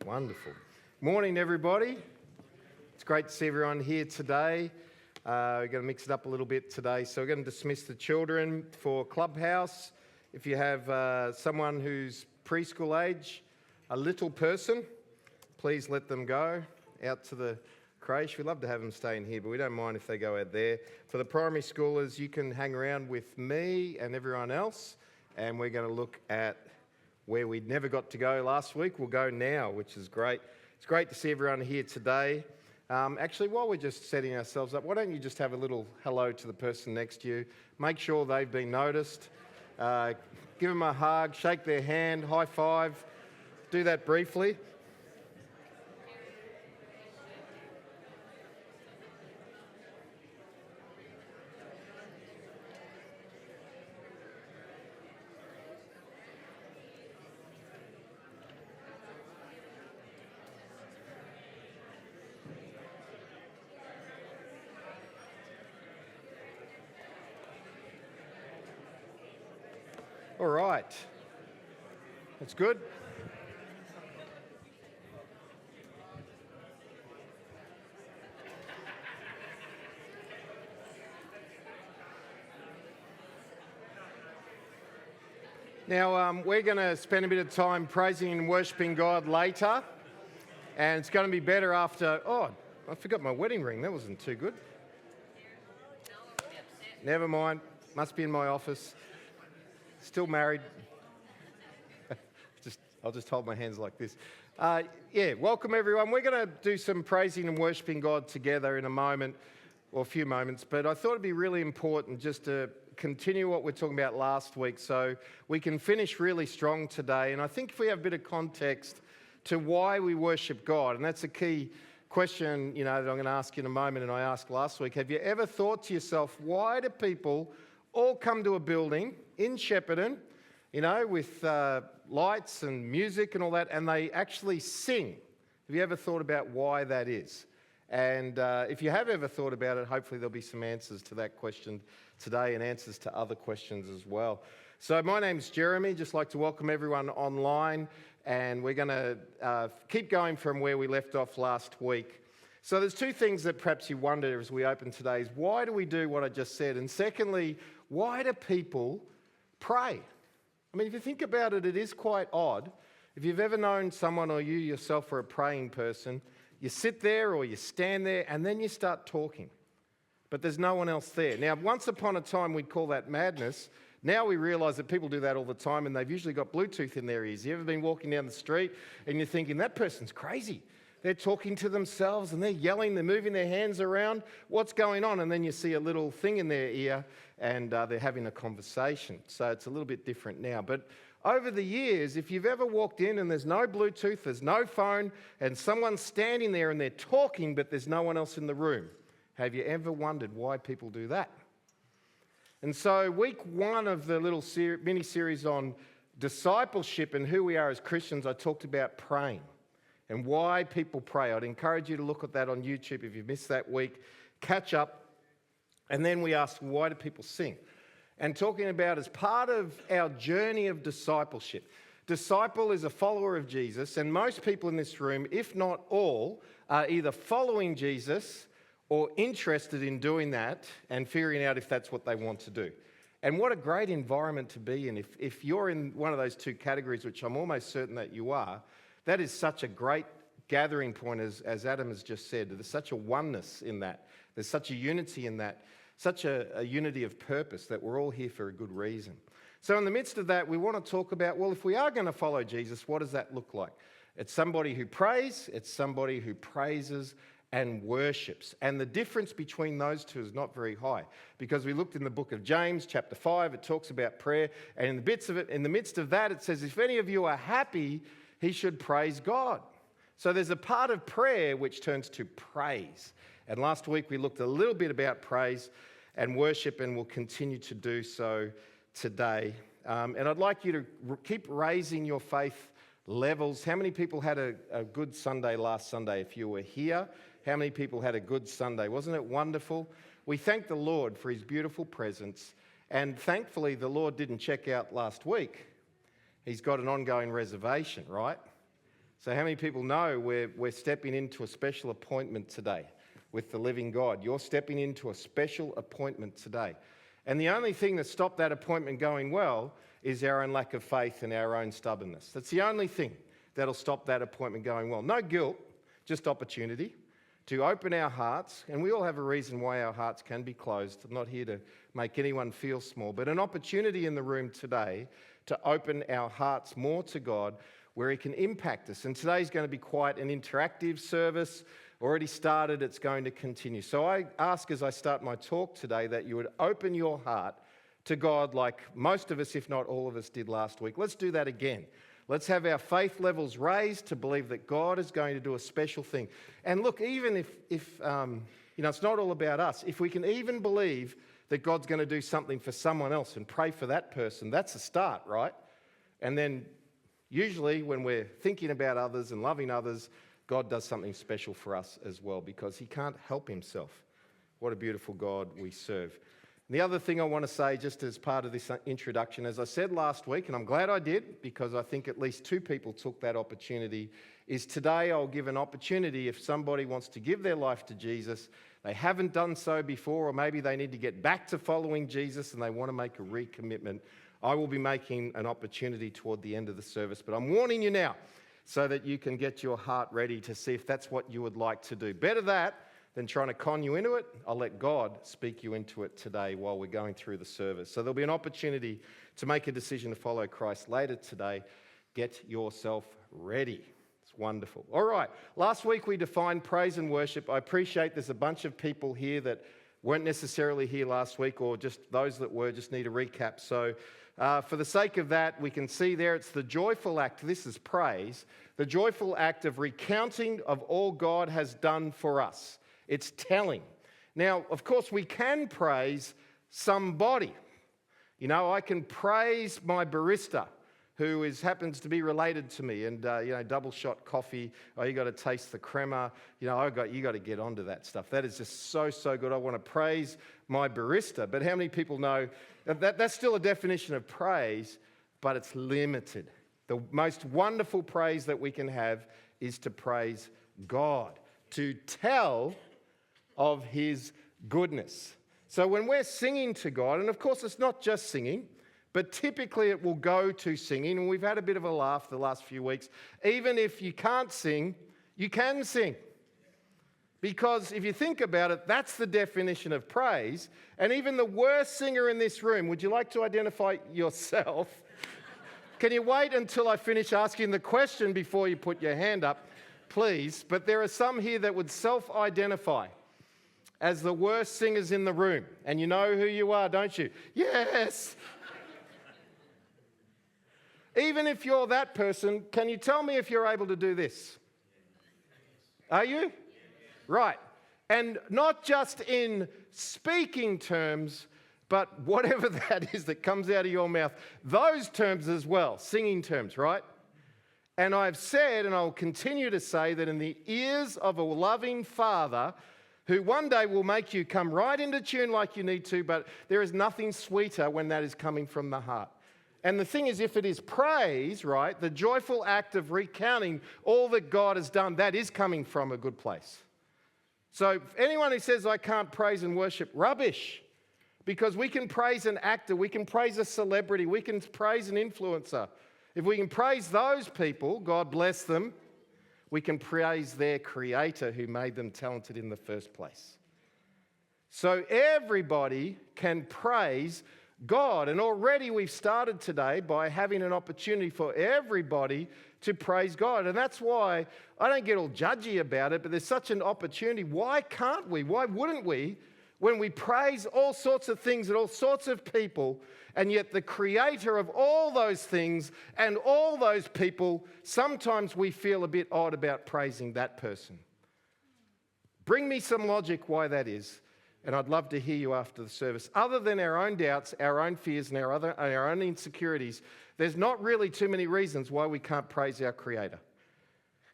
Wonderful. Morning, everybody. It's great to see everyone here today. We're going to mix it up a little bit today. So we're going to dismiss the children for Clubhouse. If you have someone who's preschool age, a little person, please let them go out to the creche. We'd love to have them stay in here, but we don't mind if they go out there. For the primary schoolers, you can hang around with me and everyone else, and we're going to look at where we never got to go last week. We'll go now, which is great. It's great to see everyone here today. Actually, while we're just setting ourselves up, why don't you just have a little hello to the person next to you? Make sure they've been noticed. Give them a hug, shake their hand, high five. Do that briefly. All right, that's good. Now, we're going to spend a bit of time praising and worshipping God later, and it's going to be better after... Oh, I forgot my wedding ring. That wasn't too good. Never mind. Must be in my office. Still married. I'll just hold my hands like this. Welcome everyone. We're going to do some praising and worshipping God together in a moment, or a few moments, but I thought it'd be really important just to continue what we're talking about last week so we can finish really strong today. And I think if we have a bit of context to why we worship God, and that's a key question, that I'm going to ask you in a moment, and I asked last week, have you ever thought to yourself, why do people all come to a building in Shepparton, with lights and music and all that, and they actually sing? Have you ever thought about why that is? And if you have ever thought about it, hopefully there'll be some answers to that question today and answers to other questions as well. So my name's Jeremy, just like to welcome everyone online, and we're going to keep going from where we left off last week. So there's two things that perhaps you wonder as we open today is why do we do what I just said? And secondly, why do people pray? I mean, if you think about it, it is quite odd. If you've ever known someone or you yourself are a praying person, you sit there or you stand there and then you start talking. But there's no one else there. Now, once upon a time, we'd call that madness. Now we realise that people do that all the time and they've usually got Bluetooth in their ears. You ever been walking down the street and you're thinking, that person's crazy. They're talking to themselves and they're yelling, they're moving their hands around. What's going on? And then you see a little thing in their ear and they're having a conversation. So it's a little bit different now. But over the years, if you've ever walked in and there's no Bluetooth, there's no phone, and someone's standing there and they're talking, but there's no one else in the room, have you ever wondered why people do that? And so week one of the little mini-series on discipleship and who we are as Christians, I talked about praying and why people pray. I'd encourage you to look at that on YouTube if you missed that week. Catch up. And then we asked, why do people sing? And talking about as part of our journey of discipleship. Disciple is a follower of Jesus, and most people in this room, if not all, are either following Jesus or interested in doing that and figuring out if that's what they want to do. And what a great environment to be in. If you're in one of those two categories, which I'm almost certain that you are, that is such a great gathering point, as Adam has just said. There's such a oneness in that. There's such a unity in that, such a unity of purpose that we're all here for a good reason. So in the midst of that, we want to talk about, well, if we are going to follow Jesus, what does that look like? It's somebody who prays, it's somebody who praises and worships. And the difference between those two is not very high, because we looked in the book of James, chapter 5, it talks about prayer, and in the midst of that, it says, if any of you are happy, he should praise God. So there's a part of prayer which turns to praise. And last week we looked a little bit about praise and worship, and we'll continue to do so today. And I'd like you to keep raising your faith levels. How many people had a good Sunday last Sunday? If you were here, how many people had a good Sunday? Wasn't it wonderful? We thank the Lord for his beautiful presence. And thankfully, the Lord didn't check out last week. He's got an ongoing reservation, right? So how many people know we're stepping into a special appointment today with the living God? You're stepping into a special appointment today. And the only thing that stopped that appointment going well is our own lack of faith and our own stubbornness. That's the only thing that'll stop that appointment going well. No guilt, just opportunity to open our hearts. And we all have a reason why our hearts can be closed. I'm not here to make anyone feel small, but an opportunity in the room today to open our hearts more to God where He can impact us. And today's going to be quite an interactive service. Already started, it's going to continue. So I ask as I start my talk today that you would open your heart to God like most of us, if not all of us, did last week. Let's do that again. Let's have our faith levels raised to believe that God is going to do a special thing. And look, even if it's not all about us, if we can even believe that God's going to do something for someone else and pray for that person, that's a start, right? And then usually when we're thinking about others and loving others, God does something special for us as well because He can't help Himself. What a beautiful God we serve. And the other thing I want to say just as part of this introduction, as I said last week, and I'm glad I did because I think at least 2 people took that opportunity, is today I'll give an opportunity if somebody wants to give their life to Jesus, they haven't done so before, or maybe they need to get back to following Jesus and they want to make a recommitment. I will be making an opportunity toward the end of the service, but I'm warning you now, so that you can get your heart ready to see if that's what you would like to do. Better that than trying to con you into it. I'll let God speak you into it today while we're going through the service. So there'll be an opportunity to make a decision to follow Christ later today. Get yourself ready. It's wonderful. All right, last week we defined praise and worship. I appreciate there's a bunch of people here that weren't necessarily here last week, or just those that were just need a recap. So for the sake of that, we can see there it's the joyful act, this is praise, the joyful act of recounting of all God has done for us. It's telling. Now, of course, we can praise somebody. You know, I can praise my barista who happens to be related to me, and double shot coffee. Oh, you got to taste the crema. You got to get onto that stuff. That is just so good. I want to praise my barista. But how many people know that's still a definition of praise, but it's limited. The most wonderful praise that we can have is to praise God, to tell of His goodness. So when we're singing to God, and of course it's not just singing, but typically it will go to singing, and we've had a bit of a laugh the last few weeks. Even if you can't sing, you can sing. Because if you think about it, that's the definition of praise. And even the worst singer in this room, would you like to identify yourself? Can you wait until I finish asking the question before you put your hand up, please? But there are some here that would self-identify as the worst singers in the room. And you know who you are, don't you? Yes! Even if you're that person, can you tell me if you're able to do this? Are you? Right. And not just in speaking terms, but whatever that is that comes out of your mouth, those terms as well, singing terms, right? And I've said, and I'll continue to say, that in the ears of a loving Father, who one day will make you come right into tune like you need to, but there is nothing sweeter when that is coming from the heart. And the thing is, if it is praise, right, the joyful act of recounting all that God has done, that is coming from a good place. So anyone who says, I can't praise and worship, rubbish. Because we can praise an actor, we can praise a celebrity, we can praise an influencer. If we can praise those people, God bless them, we can praise their creator who made them talented in the first place. So everybody can praise God. And already we've started today by having an opportunity for everybody to praise God. And that's why I don't get all judgy about it, but there's such an opportunity. Why can't we? Why wouldn't we? When we praise all sorts of things and all sorts of people, and yet the creator of all those things and all those people, sometimes we feel a bit odd about praising that person. Bring me some logic why that is. And I'd love to hear you after the service. Other than our own doubts, our own fears, and our own insecurities, there's not really too many reasons why we can't praise our Creator.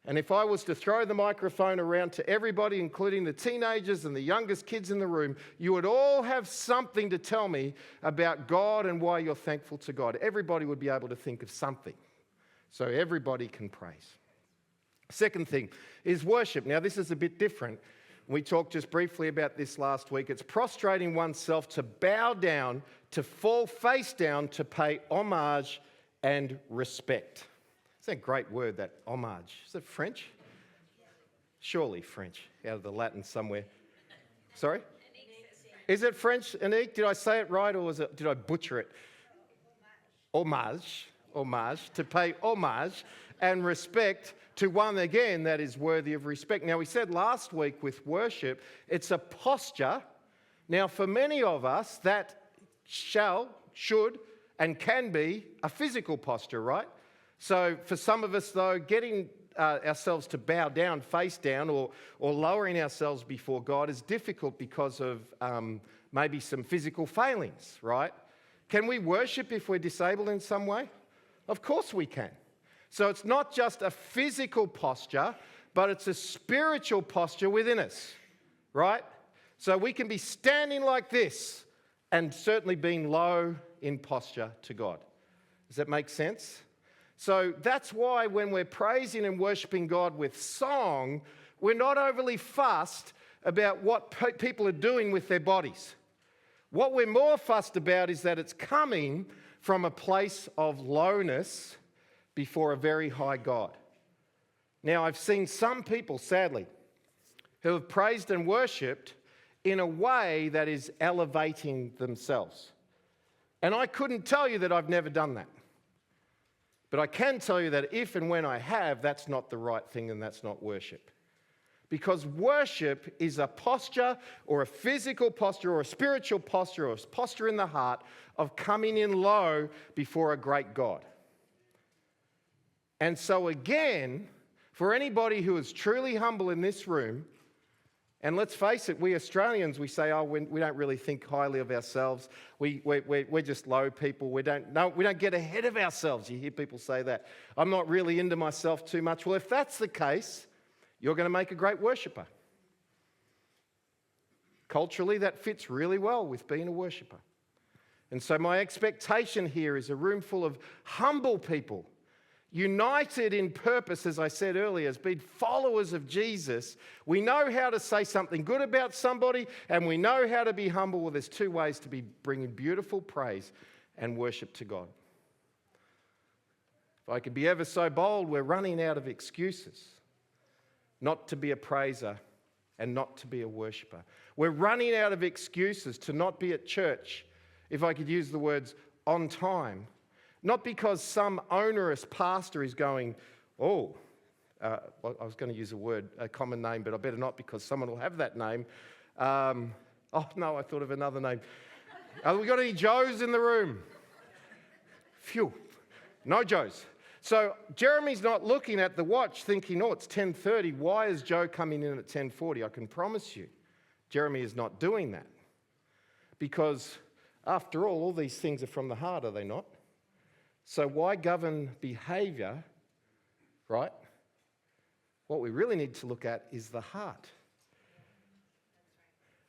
And if I was to throw the microphone around to everybody, including the teenagers and the youngest kids in the room, you would all have something to tell me about God and why you're thankful to God. Everybody would be able to think of something. So everybody can praise. Second thing is worship. Now, this is a bit different. We talked just briefly about this last week. It's prostrating oneself to bow down, to fall face down, to pay homage and respect. It's a great word, that homage. Is it French? Surely French, out of the Latin somewhere. Sorry? Is it French, Anique? Did I say it right, or did I butcher it? Homage, to pay homage and respect to one, again, that is worthy of respect. Now, we said last week with worship, it's a posture. Now, for many of us, that should, and can be a physical posture, right? So for some of us, though, getting ourselves to bow down, face down, or lowering ourselves before God is difficult because of maybe some physical failings, right? Can we worship if we're disabled in some way? Of course we can. So it's not just a physical posture, but it's a spiritual posture within us, right? So we can be standing like this and certainly being low in posture to God. Does that make sense? So that's why when we're praising and worshiping God with song, we're not overly fussed about what people are doing with their bodies. What we're more fussed about is that it's coming from a place of lowness before a very high God. Now, I've seen some people, sadly, who have praised and worshipped in a way that is elevating themselves. And I couldn't tell you that I've never done that. But I can tell you that if and when I have, that's not the right thing and that's not worship. Because worship is a posture or a physical posture or a spiritual posture or a posture in the heart of coming in low before a great God. And so again, for anybody who is truly humble in this room, and let's face it, we Australians, we say, oh, we don't really think highly of ourselves. We're just low people. We don't get ahead of ourselves. You hear people say that. I'm not really into myself too much. Well, if that's the case, you're going to make a great worshipper. Culturally, that fits really well with being a worshipper. And so my expectation here is a room full of humble people, united in purpose, as I said earlier, as being followers of Jesus. We know how to say something good about somebody, and we know how to be humble. Well, there's two ways to be bringing beautiful praise and worship to God. If I could be ever so bold, we're running out of excuses not to be a praiser and not to be a worshipper. We're running out of excuses to not be at church, if I could use the words, on time. Not because some onerous pastor is going, well, I was going to use a common name, but I better not because someone will have that name. I thought of another name. Have we got any Joes in the room? Phew, no Joes. So Jeremy's not looking at the watch thinking, it's 10:30. Why is Joe coming in at 10:40? I can promise you, Jeremy is not doing that. Because after all these things are from the heart, are they not? So why govern behaviour, right? What we really need to look at is the heart.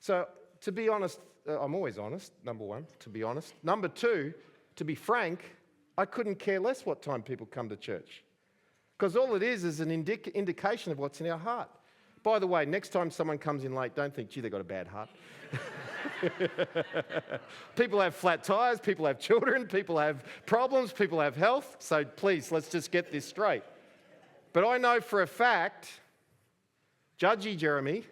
So to be honest, I'm always honest, number one, to be honest. Number two, to be frank, I couldn't care less what time people come to church. Because all it is an indication of what's in our heart. By the way, next time someone comes in late, don't think, gee, they've got a bad heart. People have flat tires, people have children, people have problems, people have health. So please, let's just get this straight. But I know for a fact, Judgy Jeremy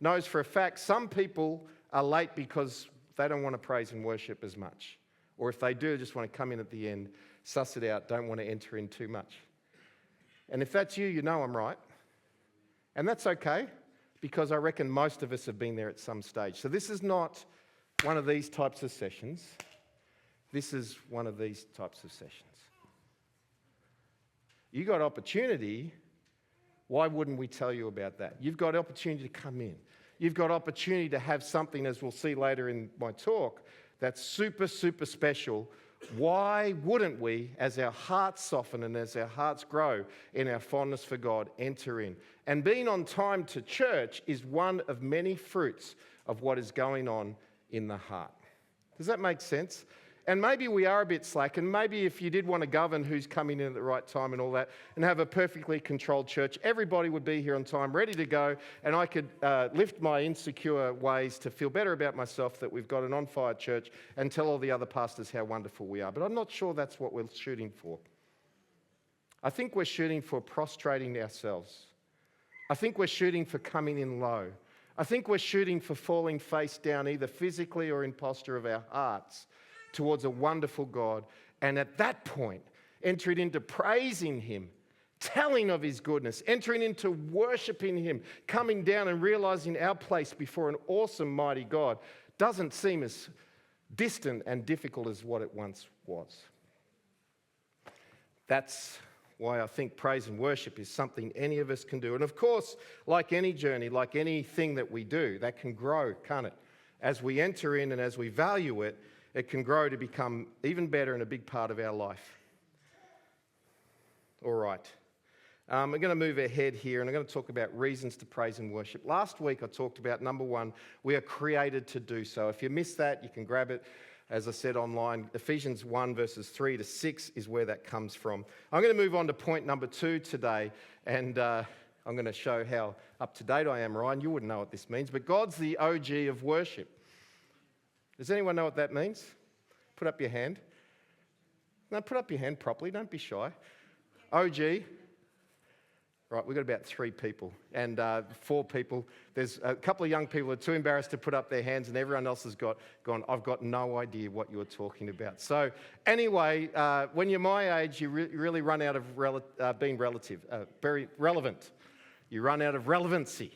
knows for a fact some people are late because they don't want to praise and worship as much. Or if they do, just want to come in at the end, suss it out, don't want to enter in too much. And if that's you, you know I'm right. And that's okay, because I reckon most of us have been there at some stage. So this is not one of these types of sessions. This is one of these types of sessions. You got opportunity. Why wouldn't we tell you about that? You've got opportunity to come in. You've got opportunity to have something, as we'll see later in my talk, that's super, super special. Why wouldn't we, as our hearts soften and as our hearts grow in our fondness for God, enter in? And being on time to church is one of many fruits of what is going on in the heart. Does that make sense? And maybe we are a bit slack, and maybe if you did want to govern who's coming in at the right time and all that, and have a perfectly controlled church, everybody would be here on time, ready to go, and I could lift my insecure ways to feel better about myself that we've got an on-fire church and tell all the other pastors how wonderful we are. But I'm not sure that's what we're shooting for. I think we're shooting for prostrating ourselves. I think we're shooting for coming in low. I think we're shooting for falling face down, either physically or in posture of our hearts, towards a wonderful God, and at that point, entering into praising Him, telling of His goodness, entering into worshiping Him, coming down and realizing our place before an awesome, mighty God doesn't seem as distant and difficult as what it once was. That's why I think praise and worship is something any of us can do. And of course, like any journey, like anything that we do, that can grow, can't it? As we enter in and as we value it, it can grow to become even better and a big part of our life. All right. I'm going to move ahead here and I'm going to talk about reasons to praise and worship. Last week I talked about, number one, we are created to do so. If you missed that, you can grab it, as I said, online. Ephesians 1 verses 3 to 6 is where that comes from. I'm going to move on to point number 2 today, and I'm going to show how up to date I am, Ryan. You wouldn't know what this means, but God's the OG of worship. Does anyone know what that means? Put up your hand. No, put up your hand properly. Don't be shy. OG. Right, we've got about 3 people and 4 people. There's a couple of young people who are too embarrassed to put up their hands, and everyone else has gone, I've got no idea what you're talking about. So anyway, when you're my age, you really run out of being very relevant. You run out of relevancy.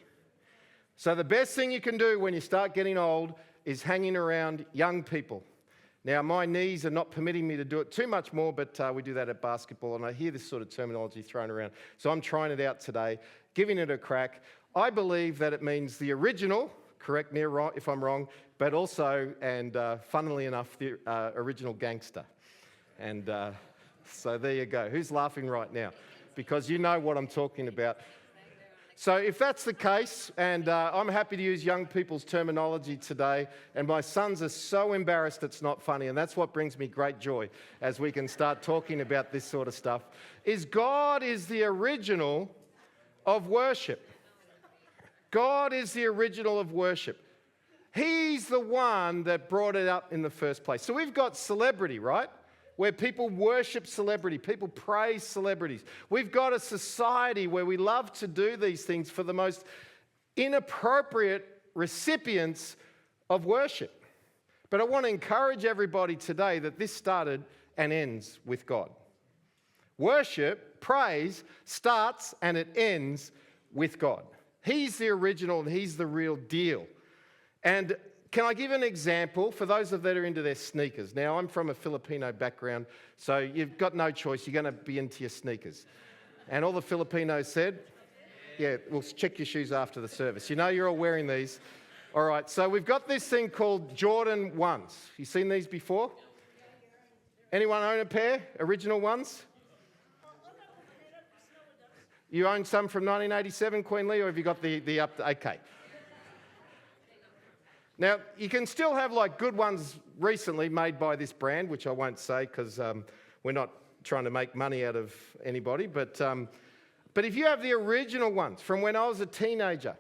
So the best thing you can do when you start getting old is hanging around young people. Now, my knees are not permitting me to do it too much more, but we do that at basketball, and I hear this sort of terminology thrown around. So I'm trying it out today, giving it a crack. I believe that it means the original, correct me if I'm wrong, but also, and funnily enough, the original gangster. And so there you go. Who's laughing right now? Because you know what I'm talking about. So if that's the case, and I'm happy to use young people's terminology today, and my sons are so embarrassed it's not funny, and that's what brings me great joy as we can start talking about this sort of stuff, is God is the original of worship. God is the original of worship. He's the one that brought it up in the first place. So we've got celebrity, right? Where people worship celebrity, people praise celebrities. We've got a society where we love to do these things for the most inappropriate recipients of worship. But I want to encourage everybody today that this started and ends with God. Worship, praise, starts and it ends with God. He's the original and He's the real deal. And can I give an example for those that are into their sneakers? Now, I'm from a Filipino background, so you've got no choice. You're going to be into your sneakers. And all the Filipinos said, yeah, we'll check your shoes after the service. You know you're all wearing these. All right, so we've got this thing called Jordan 1s. You seen these before? Anyone own a pair? Original ones? You own some from 1987, Queen Lee, or have you got the up to... Okay. Now, you can still have like good ones recently made by this brand, which I won't say because we're not trying to make money out of anybody. But if you have the original ones from when I was a teenager,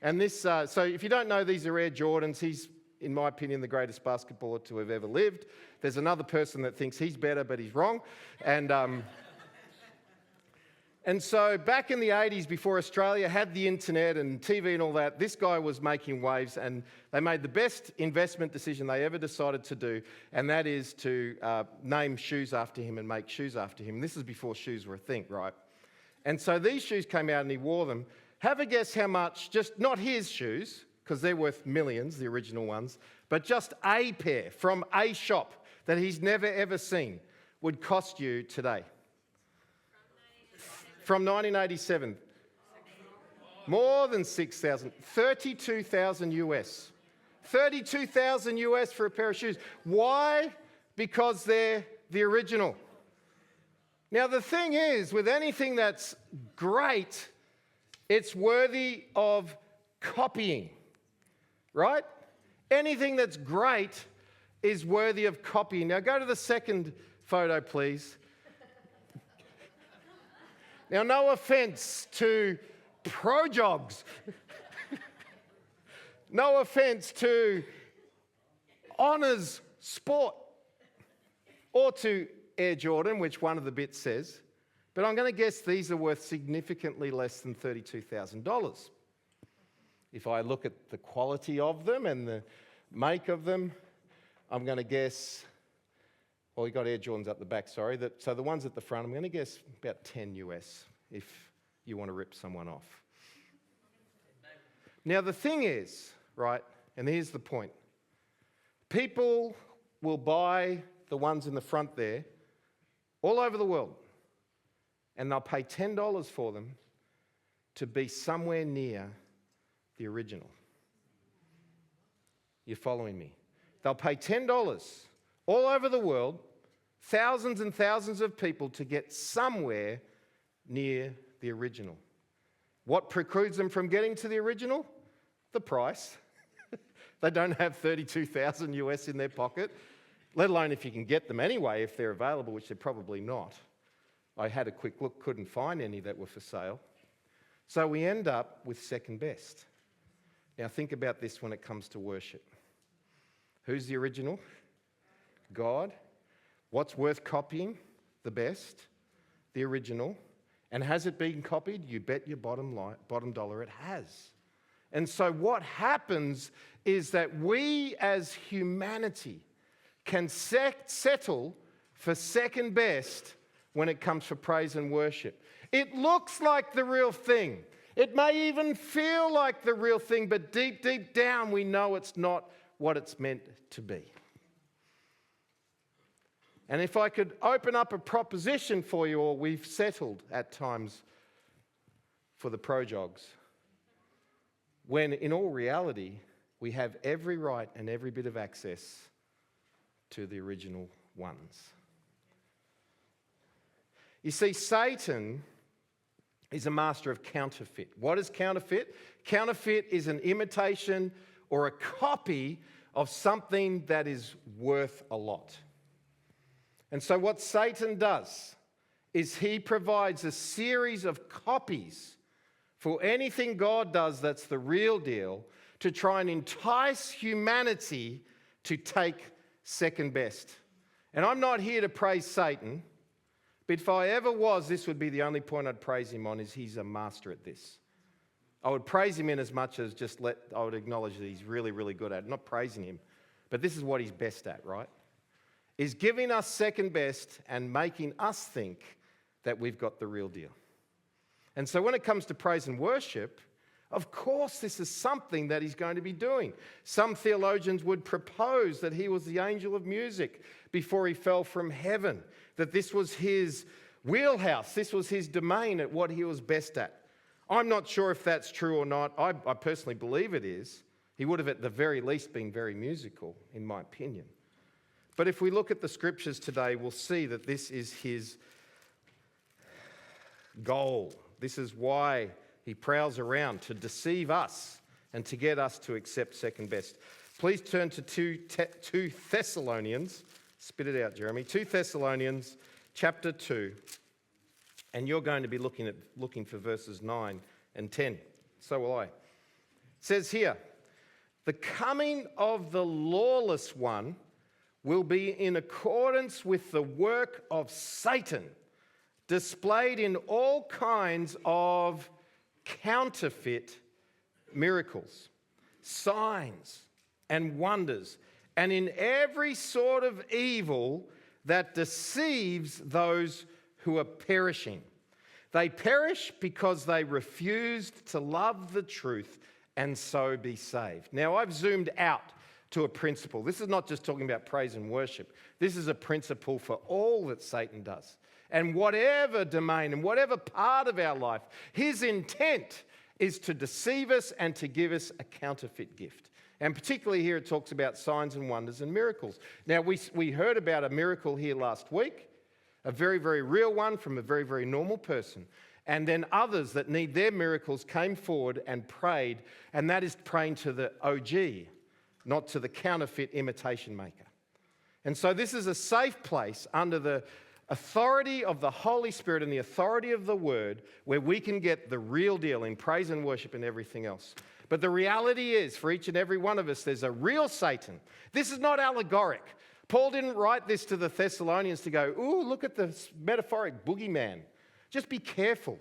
and this, so if you don't know, these are Air Jordans. He's, in my opinion, the greatest basketballer to have ever lived. There's another person that thinks he's better, but he's wrong. And so back in the 80s, before Australia had the internet and TV and all that, this guy was making waves, and they made the best investment decision they ever decided to do, and that is to name shoes after him and make shoes after him. This is before shoes were a thing, right? And so these shoes came out and he wore them. Have a guess how much, just not his shoes, because they're worth millions, the original ones, but just a pair from a shop that he's never ever seen would cost you today. From 1987, more than 6,000, 32,000 US. 32,000 US for a pair of shoes. Why? Because they're the original. Now the thing is, with anything that's great, it's worthy of copying, right? Anything that's great is worthy of copying. Now go to the second photo, please. Now, no offence to Projogs. No offence to Honours Sport or to Air Jordan, which one of the bits says, but I'm going to guess these are worth significantly less than $32,000. If I look at the quality of them and the make of them, I'm going to guess, well, we got Air Jordans up the back, sorry. So the ones at the front, I'm going to guess about 10 US if you want to rip someone off. Now, the thing is, right, and here's the point. People will buy the ones in the front there all over the world, and they'll pay $10 for them to be somewhere near the original. You're following me? They'll pay $10 all over the world, thousands and thousands of people to get somewhere near the original. What precludes them from getting to the original? The price. They don't have 32,000 US in their pocket, let alone if you can get them anyway, if they're available, which they're probably not. I had a quick look, couldn't find any that were for sale. So we end up with second best. Now think about this when it comes to worship. Who's the original? God. What's worth copying the best? The original. And has it been copied? You bet your bottom dollar it has. And so what happens is that we as humanity can settle for second best when it comes for praise and worship. It looks like the real thing. It may even feel like the real thing, but deep, deep down we know it's not what it's meant to be. And if I could open up a proposition for you all, we've settled at times for the Projogs, when in all reality, we have every right and every bit of access to the original ones. You see, Satan is a master of counterfeit. What is counterfeit? Counterfeit is an imitation or a copy of something that is worth a lot. And so what Satan does is he provides a series of copies for anything God does that's the real deal, to try and entice humanity to take second best. And I'm not here to praise Satan, but if I ever was, this would be the only point I'd praise him on, is he's a master at this. I would praise him in as much as I would acknowledge that he's really, really good at it. I'm not praising him, but this is what he's best at, right? Is giving us second best and making us think that we've got the real deal. And so when it comes to praise and worship, of course this is something that he's going to be doing. Some theologians would propose that he was the angel of music before he fell from heaven, that this was his wheelhouse, this was his domain at what he was best at. I'm not sure if that's true or not. I personally believe it is. He would have at the very least been very musical, in my opinion. But if we look at the scriptures today, we'll see that this is his goal. This is why he prowls around, to deceive us and to get us to accept second best. Please turn to 2 Thessalonians. Spit it out, Jeremy. 2 Thessalonians chapter 2. And you're going to be looking for verses 9 and 10. So will I. It says here, the coming of the lawless one will be in accordance with the work of Satan, displayed in all kinds of counterfeit miracles, signs, and wonders, and in every sort of evil that deceives those who are perishing. They perish because they refused to love the truth and so be saved. Now, I've zoomed out to a principle. This is not just talking about praise and worship. This is a principle for all that Satan does. And whatever domain and whatever part of our life, his intent is to deceive us and to give us a counterfeit gift. And particularly here it talks about signs and wonders and miracles. Now, we heard about a miracle here last week, a very, very real one from a very, very normal person. And then others that need their miracles came forward and prayed, and that is praying to the OG, not to the counterfeit imitation maker. And so this is a safe place under the authority of the Holy Spirit and the authority of the Word where we can get the real deal in praise and worship and everything else. But the reality is, for each and every one of us, there's a real Satan. This is not allegoric. Paul didn't write this to the Thessalonians to go, ooh, look at the metaphoric boogeyman. Just be careful.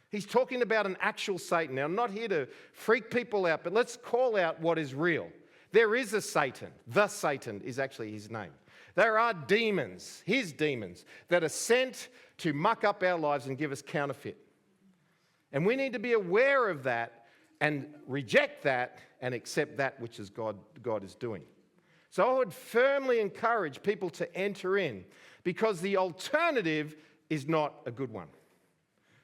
He's talking about an actual Satan. Now, I'm not here to freak people out, but let's call out what is real. There is a Satan. The Satan is actually his name. There are demons, his demons, that are sent to muck up our lives and give us counterfeit. And we need to be aware of that and reject that and accept that which is God is doing. So I would firmly encourage people to enter in because the alternative is not a good one.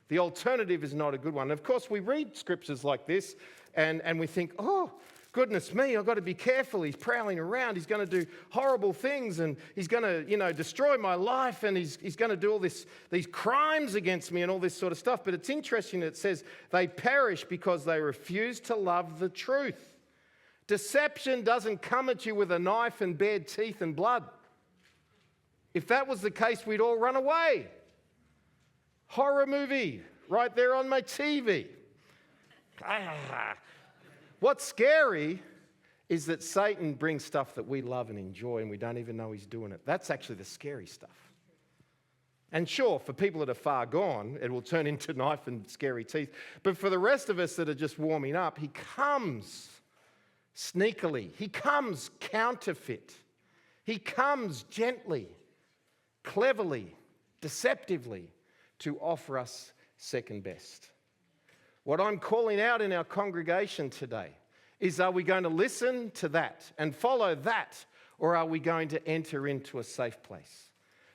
The alternative is not a good one. Of course, we read scriptures like this and we think, oh, goodness me, I've got to be careful. He's prowling around. He's going to do horrible things and he's going to, destroy my life and he's going to do all these crimes against me and all this sort of stuff. But it's interesting that it says they perish because they refuse to love the truth. Deception doesn't come at you with a knife and bared teeth and blood. If that was the case, we'd all run away. Horror movie right there on my TV. What's scary is that Satan brings stuff that we love and enjoy and we don't even know he's doing it. That's actually the scary stuff. And sure, for people that are far gone, it will turn into knife and scary teeth. But for the rest of us that are just warming up, he comes sneakily. He comes counterfeit. He comes gently, cleverly, deceptively to offer us second best. What I'm calling out in our congregation today is, are we going to listen to that and follow that, or are we going to enter into a safe place?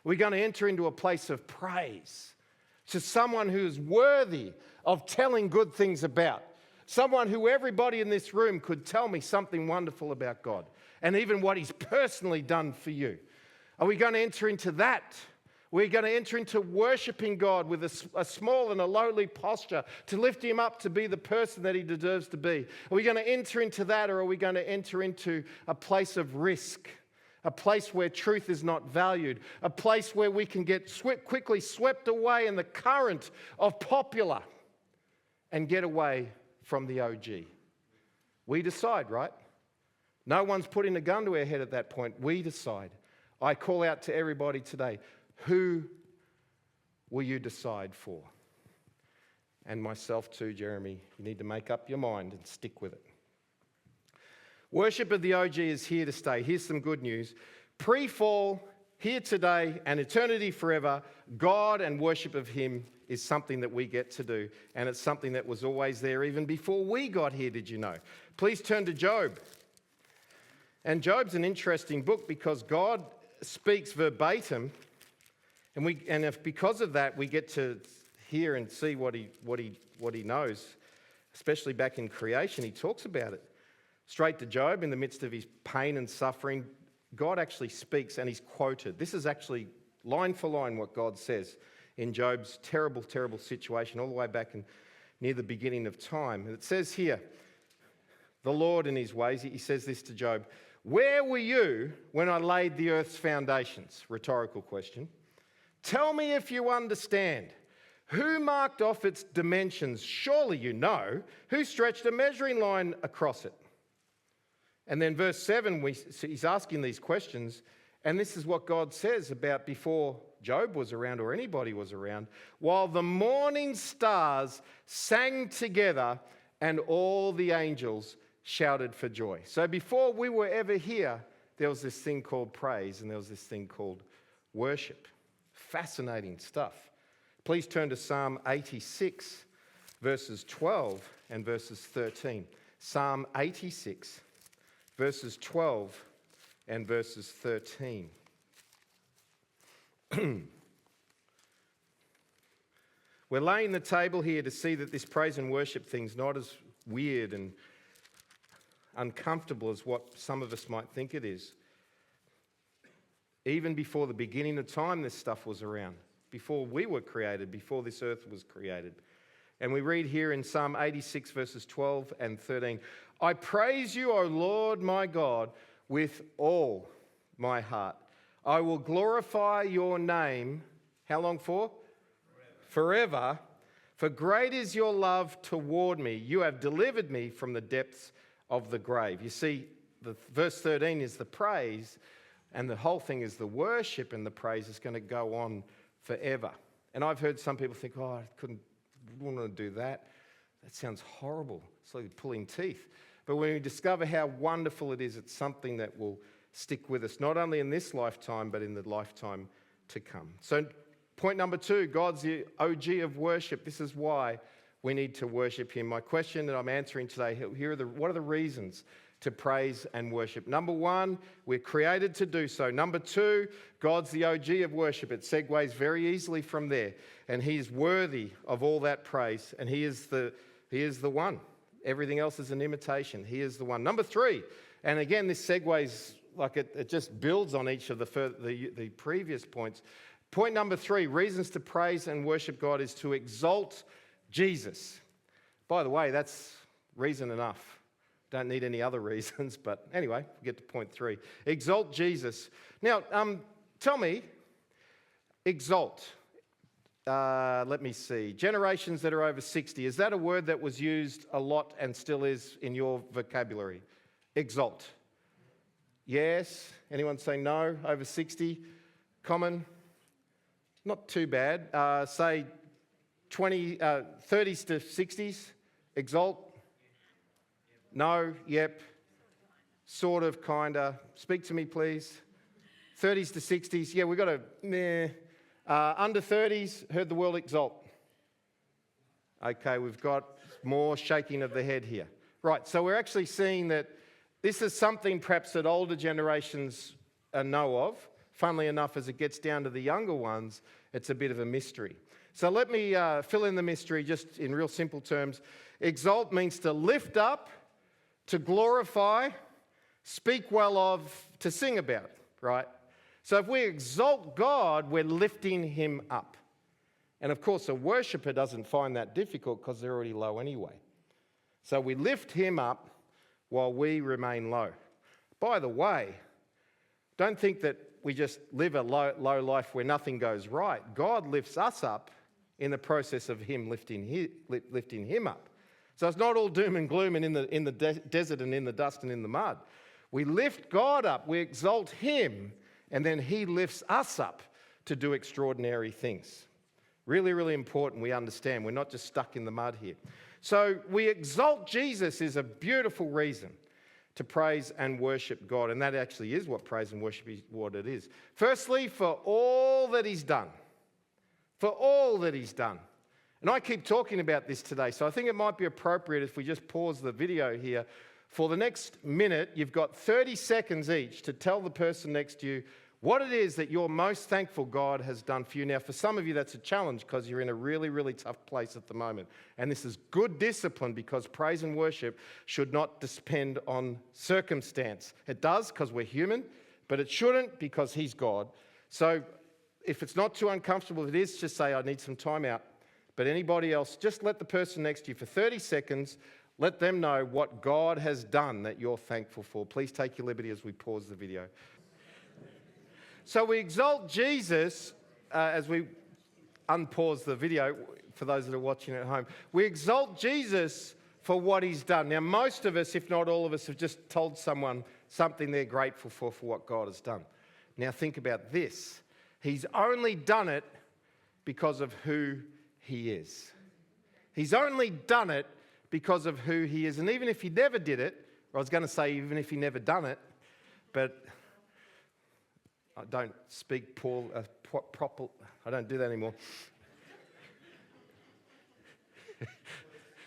Are we going to enter into a place of praise to someone who is worthy of telling good things about? Someone who everybody in this room could tell me something wonderful about God and even what he's personally done for you. Are we going to enter into that? We're going to enter into worshiping God with a small and a lowly posture to lift him up to be the person that he deserves to be. Are we going to enter into that, or are we going to enter into a place of risk, a place where truth is not valued, a place where we can get quickly swept away in the current of popular and get away from the OG? We decide, right? No one's putting a gun to our head at that point. We decide. I call out to everybody today, who will you decide for? And myself too, Jeremy. You need to make up your mind and stick with it. Worship of the OG is here to stay. Here's some good news. Pre-fall, here today, and eternity forever, God and worship of him is something that we get to do. And it's something that was always there even before we got here, did you know? Please turn to Job. And Job's an interesting book because God speaks verbatim. And if because of that, we get to hear and see what he knows, especially back in creation. He talks about it. Straight to Job, in the midst of his pain and suffering, God actually speaks and he's quoted. This is actually line for line what God says in Job's terrible, terrible situation, all the way back near the beginning of time. And it says here, the Lord in his ways, he says this to Job, "Where were you when I laid the earth's foundations?" Rhetorical question. "Tell me if you understand. Who marked off its dimensions? Surely you know. Who stretched a measuring line across it?" And then verse 7, he's asking these questions, and this is what God says about before Job was around or anybody was around. "While the morning stars sang together and all the angels shouted for joy." So before we were ever here, there was this thing called praise and there was this thing called worship. Fascinating stuff. Please turn to Psalm 86, verses 12 and verses 13. Psalm 86, verses 12 and verses 13. We're laying the table here to see that this praise and worship thing's not as weird and uncomfortable as what some of us might think it is. Even before the beginning of time, this stuff was around. Before we were created, before this earth was created. And we read here in Psalm 86, verses 12 and 13, "I praise you, O Lord my God, with all my heart. I will glorify your name. How long for? Forever. For great is your love toward me. You have delivered me from the depths of the grave. You see, verse 13 is the praise, and the whole thing is the worship, and the praise is going to go on forever. And I've heard some people think, oh, wouldn't want to do that. That sounds horrible. It's like pulling teeth. But when we discover how wonderful it is, it's something that will stick with us, not only in this lifetime, but in the lifetime to come. So point number 2, God's the OG of worship. This is why we need to worship him. My question that I'm answering today, what are the reasons to praise and worship? Number 1, we're created to do so. Number 2, God's the OG of worship. It segues very easily from there. And he's worthy of all that praise. And he is the one. Everything else is an imitation. He is the one. Number 3, and again, this segues like it just builds on each of the previous points. Point number 3, reasons to praise and worship God is to exalt Jesus. By the way, that's reason enough. Don't need any other reasons, but anyway, we'll get to point 3. Exalt Jesus. Now, tell me, exalt. Let me see. Generations that are over 60. Is that a word that was used a lot and still is in your vocabulary? Exalt. Yes. Anyone say no? Over 60? Common? Not too bad. Say 30s to 60s. Exalt. No. Yep. Sort of, kinda. Speak to me, please. 30s to 60s. Yeah, we've got a meh. Under 30s, heard the word exalt. Okay, we've got more shaking of the head here. Right, so we're actually seeing that this is something perhaps that older generations know of. Funnily enough, as it gets down to the younger ones, it's a bit of a mystery. So let me fill in the mystery just in real simple terms. Exalt means to lift up, to glorify, speak well of, to sing about, right? So if we exalt God, we're lifting him up. And of course, a worshipper doesn't find that difficult because they're already low anyway. So we lift him up while we remain low. By the way, don't think that we just live a low life where nothing goes right. God lifts us up in the process of him lifting him up. So it's not all doom and gloom and in the desert and in the dust and in the mud. We lift God up, we exalt him, and then he lifts us up to do extraordinary things. Really, really important we understand. We're not just stuck in the mud here. So we exalt Jesus is a beautiful reason to praise and worship God. And that actually is what praise and worship is, what it is. Firstly, for all that he's done. For all that he's done. And I keep talking about this today, so I think it might be appropriate if we just pause the video here. For the next minute, you've got 30 seconds each to tell the person next to you what it is that you're most thankful God has done for you. Now, for some of you, that's a challenge because you're in a really, really tough place at the moment. And this is good discipline because praise and worship should not depend on circumstance. It does because we're human, but it shouldn't because he's God. So if it's not too uncomfortable, if it is, just say, I need some time out. But anybody else, just let the person next to you for 30 seconds, let them know what God has done that you're thankful for. Please take your liberty as we pause the video. So we exalt Jesus as we unpause the video for those that are watching at home. We exalt Jesus for what he's done. Now, most of us, if not all of us, have just told someone something they're grateful for what God has done. Now, think about this. He's only done it because of who he is. He's only done it because of who he is. And even if he never did it, or I was going to say even if he never done it, but I don't speak proper, I don't do that anymore.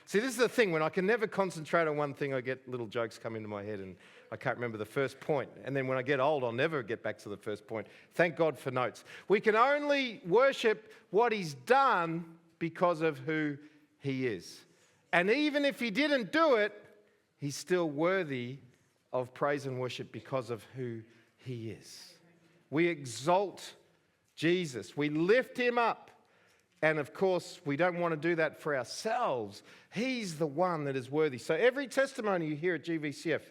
See, this is the thing. When I can never concentrate on one thing, I get little jokes come into my head and I can't remember the first point. And then when I get old, I'll never get back to the first point. Thank God for notes. We can only worship what he's done because of who he is. And even if he didn't do it, he's still worthy of praise and worship because of who he is. We exalt Jesus. We lift him up. And of course, we don't want to do that for ourselves. He's the one that is worthy. So every testimony you hear at GVCF,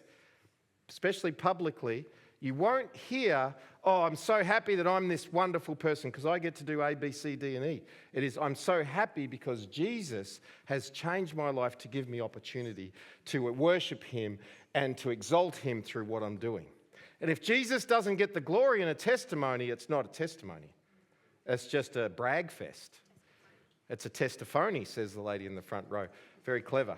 especially publicly, You won't hear, oh, I'm so happy that I'm this wonderful person because I get to do A, B, C, D, and E. It is, I'm so happy because Jesus has changed my life to give me opportunity to worship him and to exalt him through what I'm doing. And if Jesus doesn't get the glory in a testimony, it's not a testimony. It's just a brag fest. It's a testiphony, says the lady in the front row. Very clever.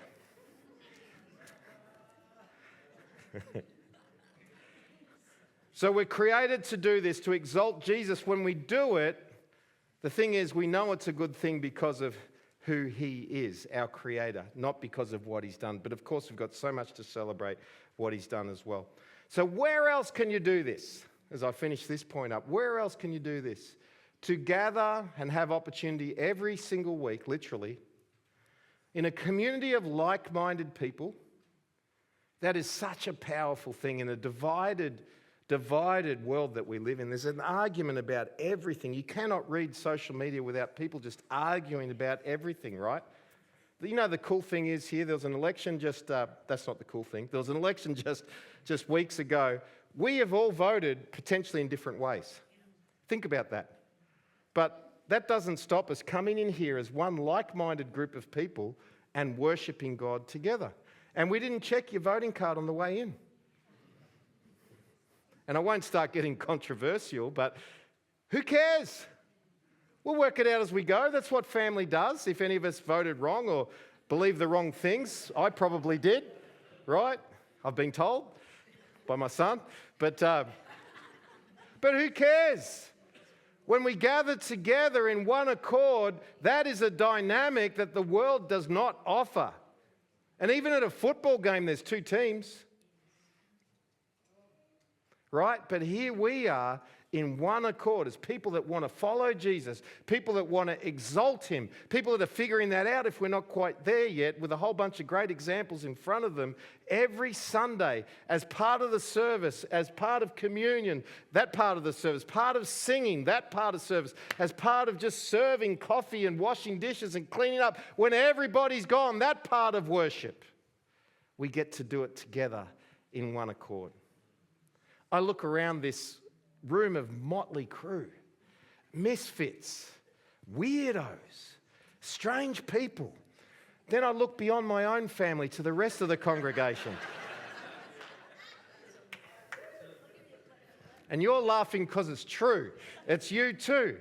So we're created to do this, to exalt Jesus. When we do it, the thing is, we know it's a good thing because of who he is, our creator, not because of what he's done. But of course, we've got so much to celebrate what he's done as well. So where else can you do this? As I finish this point up, where else can you do this? To gather and have opportunity every single week, literally, in a community of like-minded people. That is such a powerful thing in a divided world that we live in. There's an argument about everything. You cannot read social media without people just arguing about everything, right? You know, the cool thing is here, there was an election that's not the cool thing. There was an election just weeks ago. We have all voted potentially in different ways. Think about that. But that doesn't stop us coming in here as one like-minded group of people and worshipping God together. And we didn't check your voting card on the way in. And I won't start getting controversial, but who cares? We'll work it out as we go. That's what family does. If any of us voted wrong or believed the wrong things, I probably did, right? I've been told by my son. But who cares? When we gather together in one accord, that is a dynamic that the world does not offer. And even at a football game, there's two teams. Right? But here we are in one accord as people that want to follow Jesus, people that want to exalt him, people that are figuring that out if we're not quite there yet, with a whole bunch of great examples in front of them every Sunday as part of the service, as part of communion, that part of the service, part of singing, that part of service, as part of just serving coffee and washing dishes and cleaning up when everybody's gone, that part of worship. We get to do it together in one accord. I look around this room of motley crew, misfits, weirdos, strange people. Then I look beyond my own family to the rest of the congregation. And you're laughing because it's true. It's you too.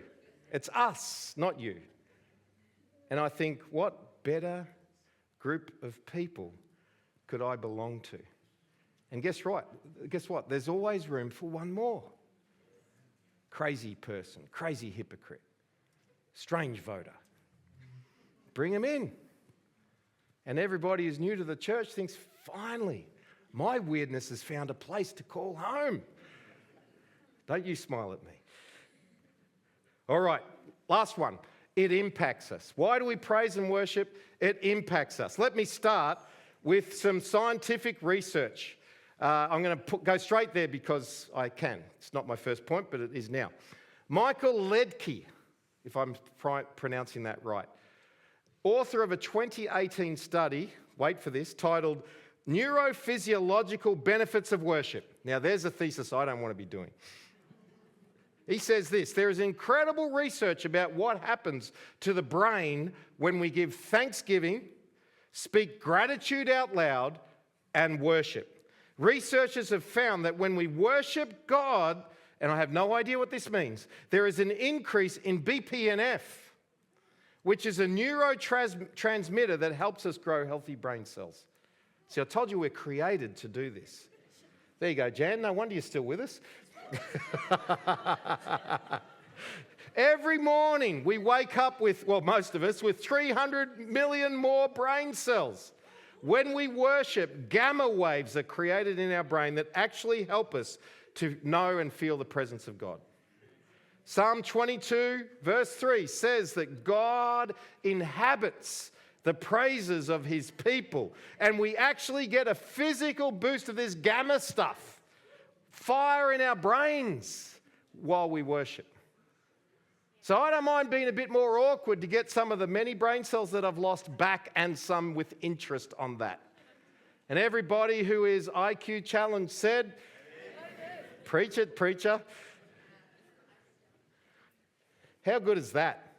It's us, not you. And I think, what better group of people could I belong to? And guess what? There's always room for one more. Crazy person, crazy hypocrite, strange voter. Bring them in. And everybody who's new to the church thinks, finally, my weirdness has found a place to call home. Don't you smile at me. All right, last one. It impacts us. Why do we praise and worship? It impacts us. Let me start with some scientific research. I'm going to go straight there because I can. It's not my first point, but it is now. Michael Ledke, if I'm pronouncing that right, author of a 2018 study, wait for this, titled Neurophysiological Benefits of Worship. Now, there's a thesis I don't want to be doing. He says this: there is incredible research about what happens to the brain when we give thanksgiving, speak gratitude out loud, and worship. Researchers have found that when we worship God, and I have no idea what this means, there is an increase in BPNF, which is a neurotransmitter that helps us grow healthy brain cells. See, I told you we're created to do this. There you go, Jan. No wonder you're still with us. Every morning we wake up with, well, most of us, with 300 million more brain cells. When we worship, gamma waves are created in our brain that actually help us to know and feel the presence of God. Psalm 22, verse 3 says that God inhabits the praises of his people. And we actually get a physical boost of this gamma stuff, fire in our brains while we worship. So I don't mind being a bit more awkward to get some of the many brain cells that I've lost back and some with interest on that. And everybody who is IQ challenged said, Preach it, preacher. How good is that?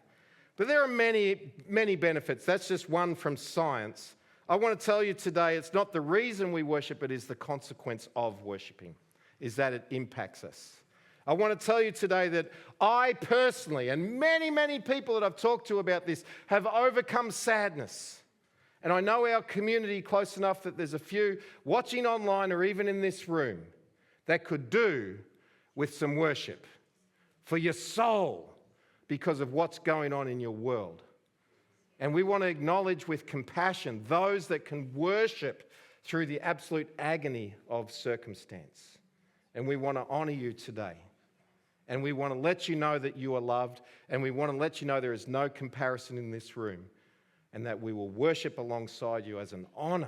But there are many, many benefits. That's just one from science. I want to tell you today, it's not the reason we worship, it is the consequence of worshiping, is that it impacts us. I want to tell you today that I personally, and many, many people that I've talked to about this, have overcome sadness. And I know our community close enough that there's a few watching online or even in this room that could do with some worship for your soul because of what's going on in your world. And we want to acknowledge with compassion those that can worship through the absolute agony of circumstance. And we want to honour you today. And we want to let you know that you are loved. And we want to let you know there is no comparison in this room. And that we will worship alongside you as an honour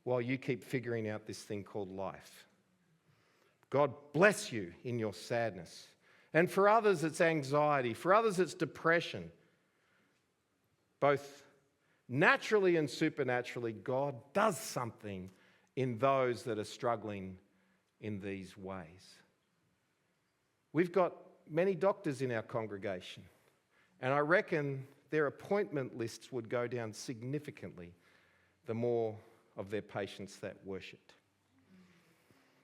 while you keep figuring out this thing called life. God bless you in your sadness. And for others, it's anxiety. For others, it's depression. Both naturally and supernaturally, God does something in those that are struggling in these ways. We've got many doctors in our congregation, and I reckon their appointment lists would go down significantly the more of their patients that worshipped.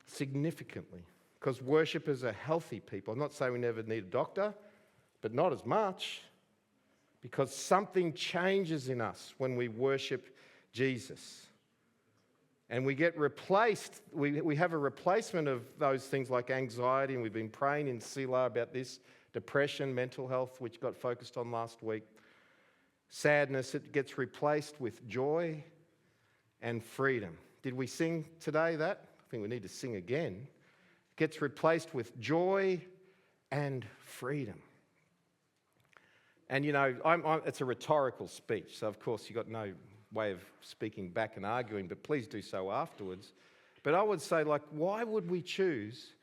Significantly. Because worshippers are healthy people. I'm not saying we never need a doctor, but not as much. Because something changes in us when we worship Jesus. And we get replaced, we have a replacement of those things like anxiety, and we've been praying in Selah about this, depression, mental health, which got focused on last week. Sadness, it gets replaced with joy and freedom. Did we sing today that? I think we need to sing again. It gets replaced with joy and freedom. And you know, it's a rhetorical speech, so of course you've got no way of speaking back and arguing, but please do so afterwards. But I would say, like, why would we choose,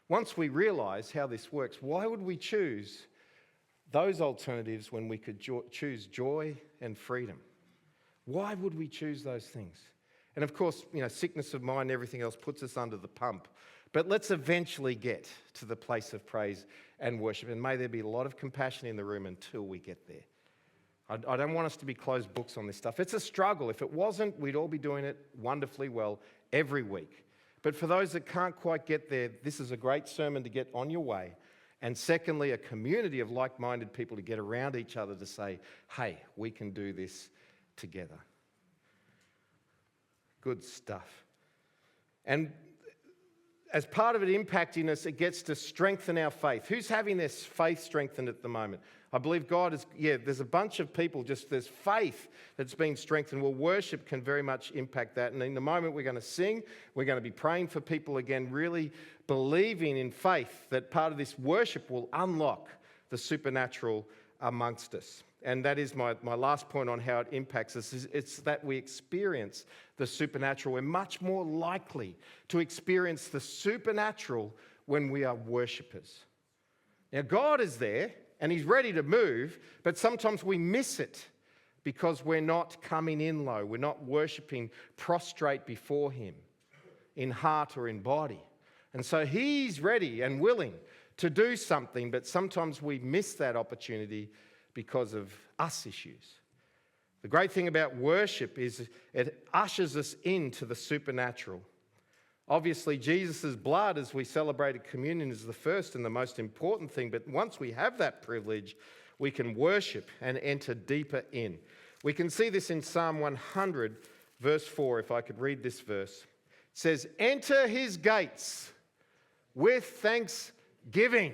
once we realise how this works, why would we choose those alternatives when we could choose joy and freedom? Why would we choose those things? And of course, you know, sickness of mind and everything else puts us under the pump. But let's eventually get to the place of praise and worship. And may there be a lot of compassion in the room until we get there. I don't want us to be closed books on this stuff. It's a struggle. If it wasn't, we'd all be doing it wonderfully well every week. But for those that can't quite get there, this is a great sermon to get on your way. And secondly, a community of like-minded people to get around each other to say, hey, we can do this together. Good stuff. And as part of it impacting us, it gets to strengthen our faith. Who's having their faith strengthened at the moment? I believe God is, there's a bunch of people, there's faith that's being strengthened. Well, worship can very much impact that. And in the moment we're going to sing, we're going to be praying for people again, really believing in faith that part of this worship will unlock the supernatural amongst us. And that is my last point on how it impacts us. It's that we experience the supernatural. We're much more likely to experience the supernatural when we are worshippers. Now, God is there and He's ready to move, but sometimes we miss it because we're not coming in low. We're not worshiping prostrate before Him in heart or in body. And so He's ready and willing to do something, but sometimes we miss that opportunity because of us issues. The great thing about worship is it ushers us into the supernatural. Obviously, Jesus' blood, as we celebrated communion, is the first and the most important thing, but once we have that privilege, we can worship and enter deeper in. We can see this in Psalm 100, verse 4, if I could read this verse. It says, "Enter His gates with thanksgiving,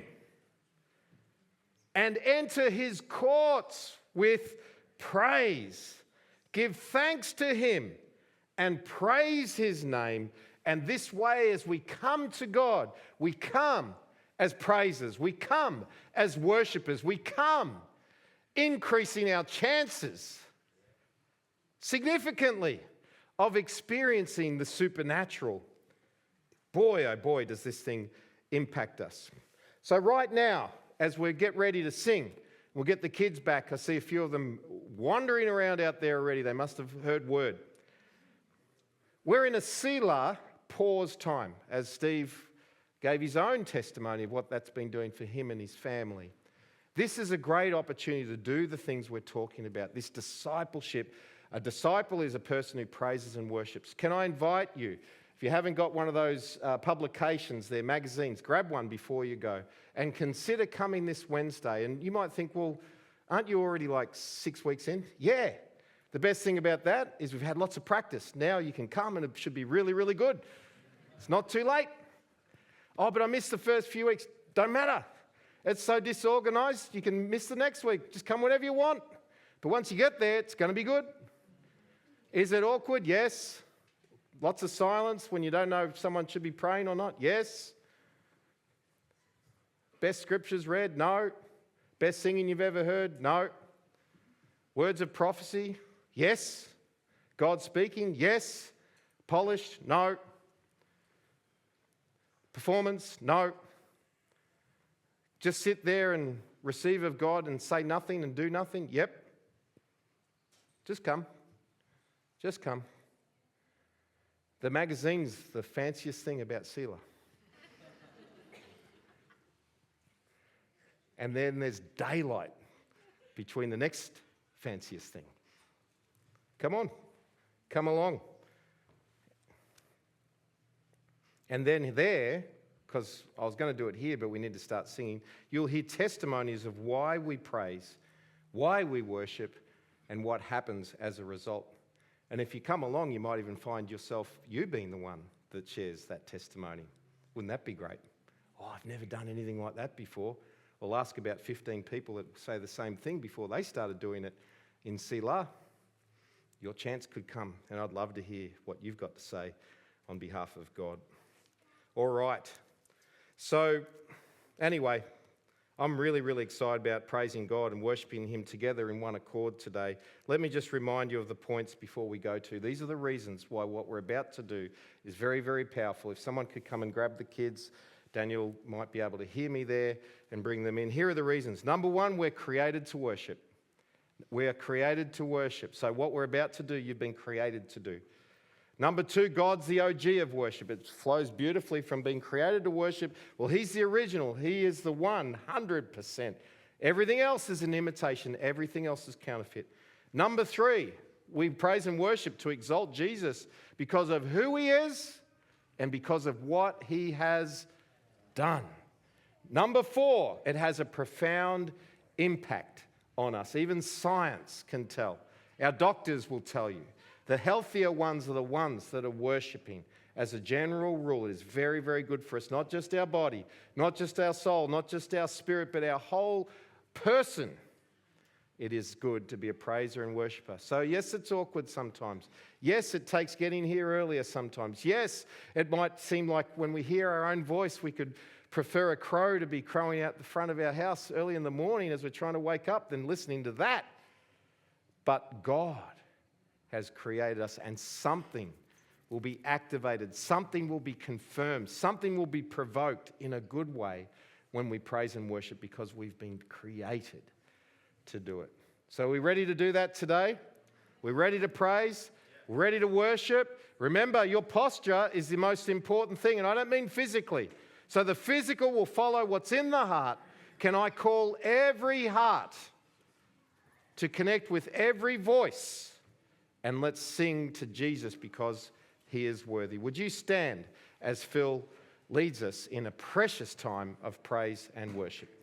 and enter His courts with praise. Give thanks to Him and praise His name." And this way, as we come to God, we come as praisers, we come as worshippers, we come increasing our chances significantly of experiencing the supernatural. Boy, oh boy, does this thing impact us. So right now, as we get ready to sing, we'll get the kids back. I see a few of them wandering around out there already. They must have heard word. We're in a Selah pause time, as Steve gave his own testimony of what that's been doing for him and his family. This is a great opportunity to do the things we're talking about, this discipleship. A disciple is a person who praises and worships. Can I invite you, if you haven't got one of those publications, they're magazines, grab one before you go and consider coming this Wednesday. And you might think, well, aren't you already like 6 weeks in? Yeah. The best thing about that is we've had lots of practice. Now you can come and it should be really, really good. It's not too late. Oh, but I missed the first few weeks. Don't matter. It's so disorganized, you can miss the next week. Just come whenever you want. But once you get there, it's going to be good. Is it awkward? Yes. Lots of silence when you don't know if someone should be praying or not? Yes. Best scriptures read? No. Best singing you've ever heard? No. Words of prophecy? Yes. God speaking? Yes. Polished? No. Performance? No. Just sit there and receive of God and say nothing and do nothing? Yep. Just come. Just come. The magazine's the fanciest thing about Selah. And then there's daylight between the next fanciest thing. Come on. Come along. And then there, because I was going to do it here, but we need to start singing, you'll hear testimonies of why we praise, why we worship, and what happens as a result. And if you come along, you might even find yourself, you being the one that shares that testimony. Wouldn't that be great? Oh, I've never done anything like that before. Well, ask about 15 people that say the same thing before they started doing it in Selah. Your chance could come, and I'd love to hear what you've got to say on behalf of God. All right. So, anyway, I'm really, really excited about praising God and worshipping Him together in one accord today. Let me just remind you of the points before we go to. These are the reasons why what we're about to do is very, very powerful. If someone could come and grab the kids, Daniel might be able to hear me there and bring them in. Here are the reasons. Number one, we're created to worship. We are created to worship. So what we're about to do, you've been created to do. Number two, God's the OG of worship. It flows beautifully from being created to worship. Well, He's the original. He is the 100%. Everything else is an imitation. Everything else is counterfeit. Number three, we praise and worship to exalt Jesus because of who He is and because of what He has done. Number four, it has a profound impact on us. Even science can tell. Our doctors will tell you. The healthier ones are the ones that are worshipping. As a general rule, it is very, very good for us. Not just our body, not just our soul, not just our spirit, but our whole person. It is good to be a praiser and worshipper. So yes, it's awkward sometimes. Yes, it takes getting here earlier sometimes. Yes, it might seem like when we hear our own voice, we could prefer a crow to be crowing out the front of our house early in the morning as we're trying to wake up than listening to that. But God has created us, and something will be activated, something will be confirmed, something will be provoked in a good way when we praise and worship because we've been created to do it. So are we ready to do that today? We're ready to praise? We're ready to worship? Remember, your posture is the most important thing, and I don't mean physically. So the physical will follow what's in the heart. Can I call every heart to connect with every voice? And let's sing to Jesus because He is worthy. Would you stand as Phil leads us in a precious time of praise and worship?